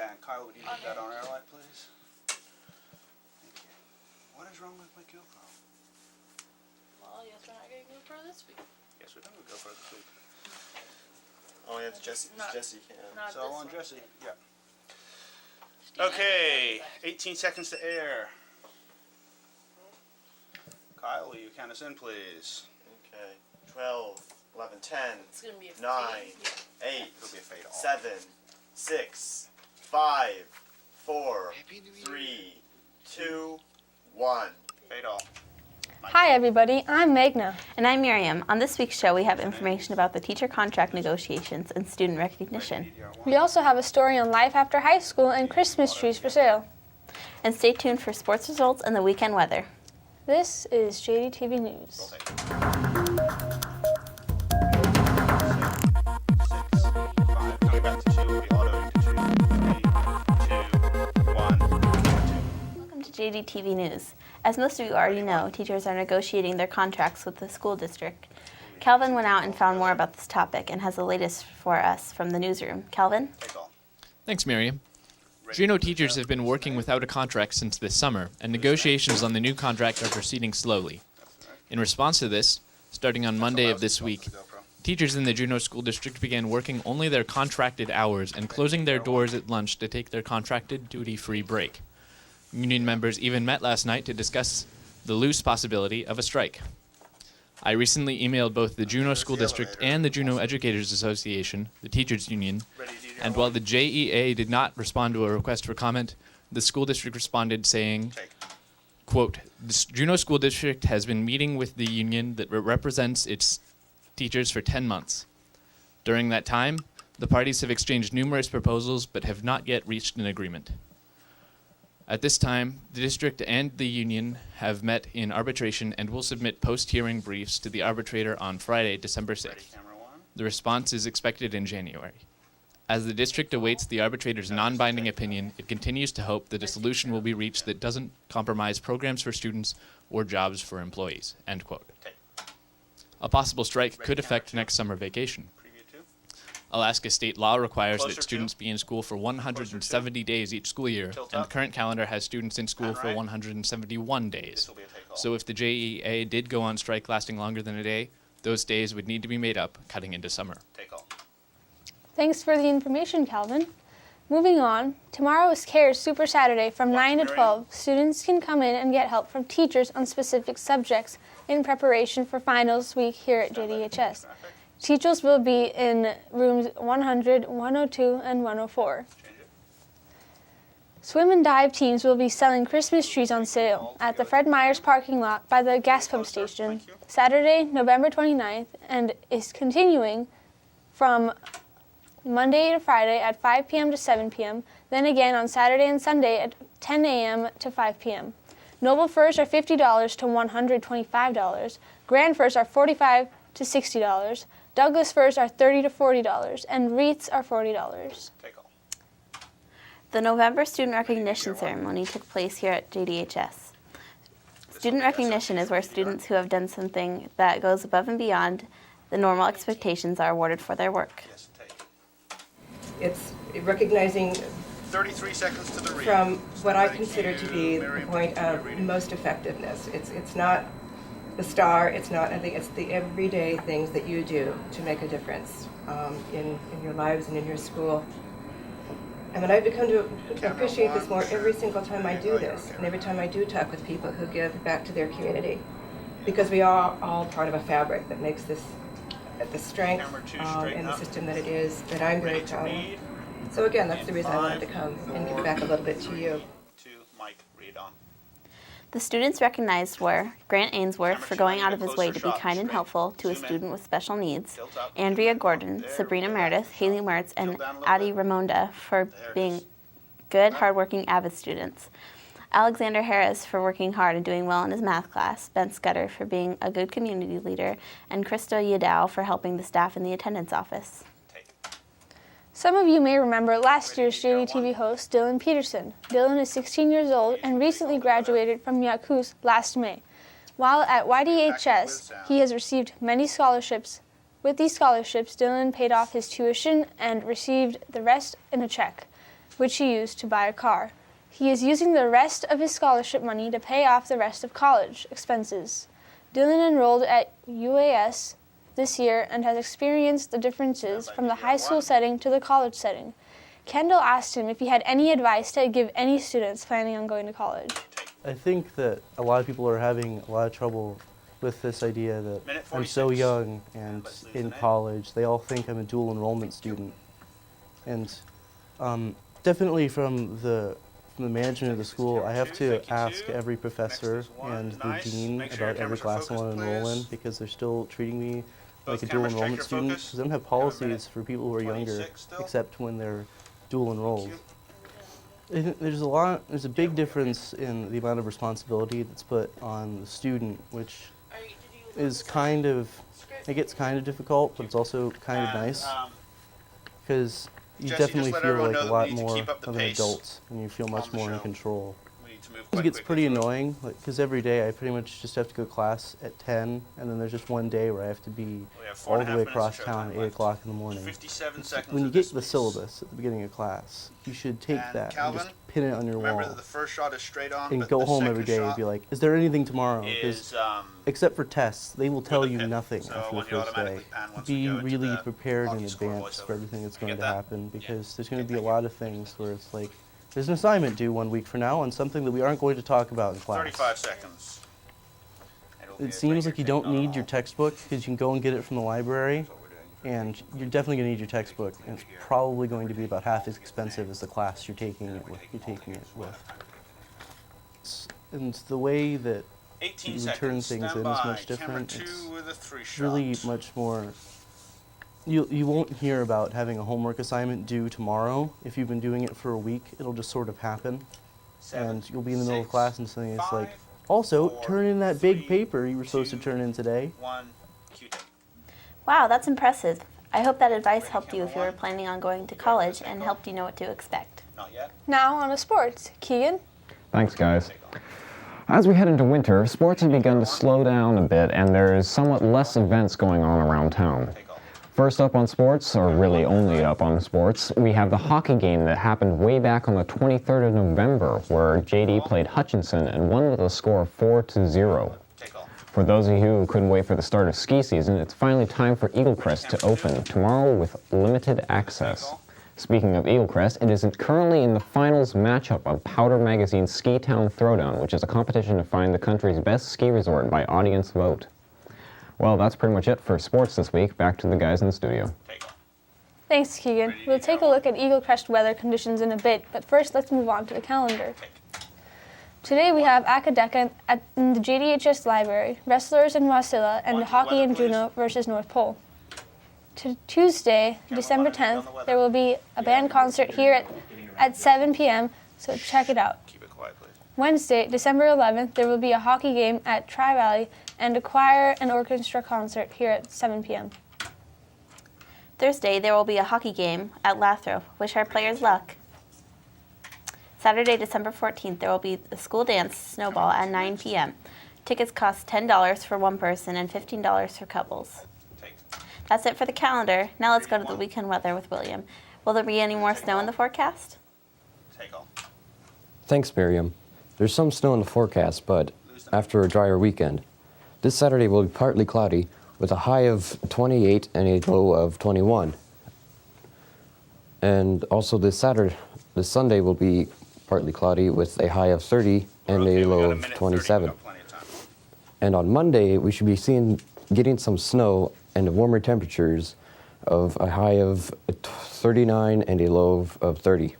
And Kyle, would you put that on air light, please? Thank you. What is wrong with my GoPro? Well, yes, we're not getting GoPro this week. Yes, we're done with GoPro this week. Oh, yeah, it's Jesse. Jesse can. So on Jesse, yeah. Steve, Okay, 18 seconds to air. Kyle, will you count us in, please? Okay. 12, 11, 10, It's going to be a 9, fade. 8, It'll be a fade all. 7, 6, 5, 4, 3, 2, 1. Fade all. Hi everybody, I'm Magna. And I'm Miriam. On this week's show, we have information about the teacher contract negotiations and student recognition. We also have a story on life after high school and Christmas trees for sale. And stay tuned for sports results and the weekend weather. This is JDTV News. Welcome to JDTV News. As most of you already know, teachers are negotiating their contracts with the school district. Calvin went out and found more about this topic and has the latest for us from the newsroom. Calvin? Thanks, Miriam. Juneau teachers have been working without a contract since this summer, and negotiations on the new contract are proceeding slowly. In response to this, starting on Monday of this week, teachers in the Juneau School District began working only their contracted hours and closing their doors at lunch to take their contracted duty-free break. Union members even met last night to discuss the loose possibility of a strike. I recently emailed both the Juneau School District and the Juneau Educators Association, the teachers' union, and while the JEA did not respond to a request for comment, the school district responded saying, quote, "The Juneau School District has been meeting with the union that represents its teachers for 10 months. During that time, the parties have exchanged numerous proposals but have not yet reached an agreement. At this time, the district and the union have met in arbitration and will submit post-hearing briefs to the arbitrator on Friday, December 6th. The response is expected in January. As the district awaits the arbitrator's non-binding opinion, it continues to hope that a solution will be reached that doesn't compromise programs for students or jobs for employees." End quote. A possible strike could affect next summer vacation. Alaska state law requires that students be in school for 170 days each school year, and the current calendar has students in school for 171 days. So if the JEA did go on strike lasting longer than a day, those days would need to be made up, cutting into summer. Thanks for the information, Calvin. Moving on, tomorrow is CARES Super Saturday from 9 to 12. Students can come in and get help from teachers on specific subjects in preparation for finals week here at JDHS. Teachers will be in rooms 100, 102, and 104. Swim and dive teams will be selling Christmas trees on sale at the Fred Meyers parking lot by the gas pump station Saturday, November 29th, and is continuing from Monday to Friday at 5 p.m. to 7 p.m., then again on Saturday and Sunday at 10 a.m. to 5 p.m. Noble firs are $50 to $125, grand firs are $45 to $60, Douglas firs are $30 to $40, and wreaths are $40. The November student recognition ceremony took place here at JDHS. Student recognition is where students who have done something that goes above and beyond the normal expectations are awarded for their work. It's recognizing 33 seconds to the read. from what I consider to be the point of most effectiveness. It's not the star, it's not anything, it's the everyday things that you do to make a difference in your lives and in your school. I mean, I've become to appreciate this more every single time I do this, and every time I do talk with people who give back to their community, because we are all part of a fabric that makes this the strength and the system that it is, that I'm very proud of. So again, that's the reason I wanted to come and give back a little bit to you. The students recognized were Grant Ainsworth for going out of his way to be kind and helpful to a student with special needs, Andrea Gordon, Sabrina Meredith, Haley Mertz, and Addie Ramonda for being good, hardworking, avid students, Alexander Harris for working hard and doing well in his math class, Ben Scudder for being a good community leader, and Krista Yadao for helping the staff in the attendance office. Some of you may remember last year's JDTV host, Dylan Peterson. Dylan is 16 years old and recently graduated from Yakuza last May. While at YDHS, he has received many scholarships. With these scholarships, Dylan paid off his tuition and received the rest in a check. which he used to buy a car. He is using the rest of his scholarship money to pay off the rest of college expenses. Dylan enrolled at UAS this year and has experienced the differences from the high school setting to the college setting. Kendall asked him if he had any advice to give any students planning on going to college. I think that a lot of people are having a lot of trouble with this idea that I'm so young and in college. They all think I'm a dual enrollment student. And definitely from the management of the school, I have to ask every professor and the dean about every class I want to enroll in, because they're still treating me like a dual enrollment student, because they don't have policies for people who are younger except when they're dual enrolled. There's a big difference in the amount of responsibility that's put on the student, which is it gets kind of difficult, but it's also kind of nice, because you definitely feel like a lot more of an adult, and you feel much more in control. It gets pretty annoying, because every day I pretty much just have to go to class at 10, and then there's just one day where I have to be all the way across town at 8 o'clock in the morning. When you get the syllabus at the beginning of class, you should take that and just pin it on your wall, and go home every day and be like, is there anything tomorrow? Because except for tests, they will tell you nothing after the first day. Be really prepared in advance for everything that's going to happen, because there's going to be a lot of things where it's like, there's an assignment due 1 week from now on something that we aren't going to talk about in class. 35 seconds. It seems like you don't need your textbook, because you can go and get it from the library, and you're definitely going to need your textbook, and it's probably going to be about half as expensive as the class you're taking it with. And the way that you return things in is much different. It's really much more. You won't hear about having a homework assignment due tomorrow. If you've been doing it for a week, it'll just sort of happen. And you'll be in the middle of class and something it's like, also, turn in that big paper you were supposed to turn in today. Wow, that's impressive. I hope that advice helped you if you were planning on going to college and helped you know what to expect. Now on to sports. Keegan? Thanks, guys. As we head into winter, sports have begun to slow down a bit, and there is somewhat less events going on around town. First up on sports, or really only up on sports, we have the hockey game that happened way back on the 23rd of November, where JD played Hutchinson and won with a score of 4-0. For those of you who couldn't wait for the start of ski season, it's finally time for Eaglecrest to open tomorrow with limited access. Speaking of Eaglecrest, it is currently in the finals matchup of Powder Magazine's Ski Town Throwdown, which is a competition to find the country's best ski resort by audience vote. Well, that's pretty much it for sports this week. Back to the guys in the studio. Thanks, Keegan. We'll take a look at Eaglecrest weather conditions in a bit, but first let's move on to the calendar. Today we have Akadeka in the JDHS Library, Wrestlers in Wasilla, and Hockey in Juneau versus North Pole. Tuesday, December 10th, there will be a band concert here at 7 p.m., so check it out. Wednesday, December 11th, there will be a hockey game at Tri-Valley and a choir and orchestra concert here at 7 p.m. Thursday, there will be a hockey game at Lathrop. Wish our players luck. Saturday, December 14th, there will be a school dance snowball at 9 p.m. Tickets cost $10 for one person and $15 for couples. That's it for the calendar. Now let's go to the weekend weather with William. Will there be any more snow in the forecast? Thanks, Miriam. There's some snow in the forecast, but after a drier weekend. This Saturday will be partly cloudy with a high of 28 and a low of 21. And also this Sunday will be partly cloudy with a high of 30 and a low of 27. And on Monday, we should be getting some snow and warmer temperatures of a high of 39 and a low of 30.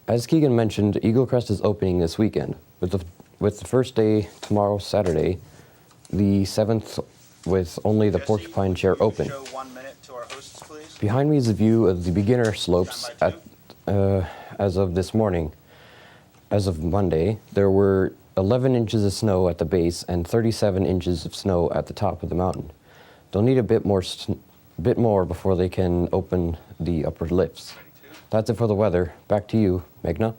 As Keegan mentioned, Eaglecrest is opening this weekend, with the first day tomorrow, Saturday, the 7th, with only the porcupine chair open. Behind me is a view of the beginner slopes as of this morning. As of Monday, there were 11 inches of snow at the base and 37 inches of snow at the top of the mountain. They'll need a bit more before they can open the upper lifts. That's it for the weather. Back to you, Meghna.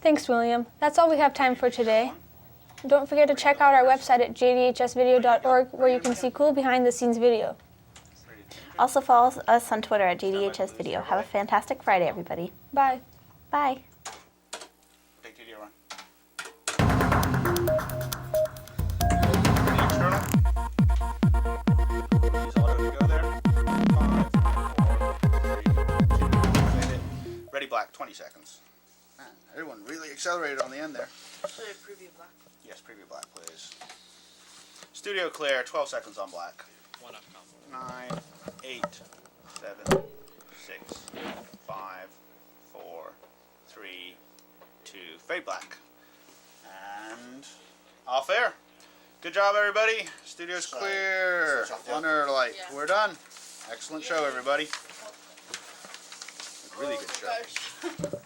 Thanks, William. That's all we have time for today. Don't forget to check out our website at jdhsvideo.org, where you can see cool behind-the-scenes video. Also follow us on Twitter at JDHS Video. Have a fantastic Friday, everybody. Bye. Bye. Take TD run. The external. Use auto to go there. 5, 4, 3, 2, ready black, 20 seconds. Man, everyone really accelerated on the end there. Should I preview black? Yes, preview black, please. Studio clear, 12 seconds on black. 9, 8, 7, 6, 5, 4, 3, 2, fade black. And off air. Good job, everybody. Studio's clear. Honor light. Yeah. We're done. Excellent show, everybody. Really good show. Gosh.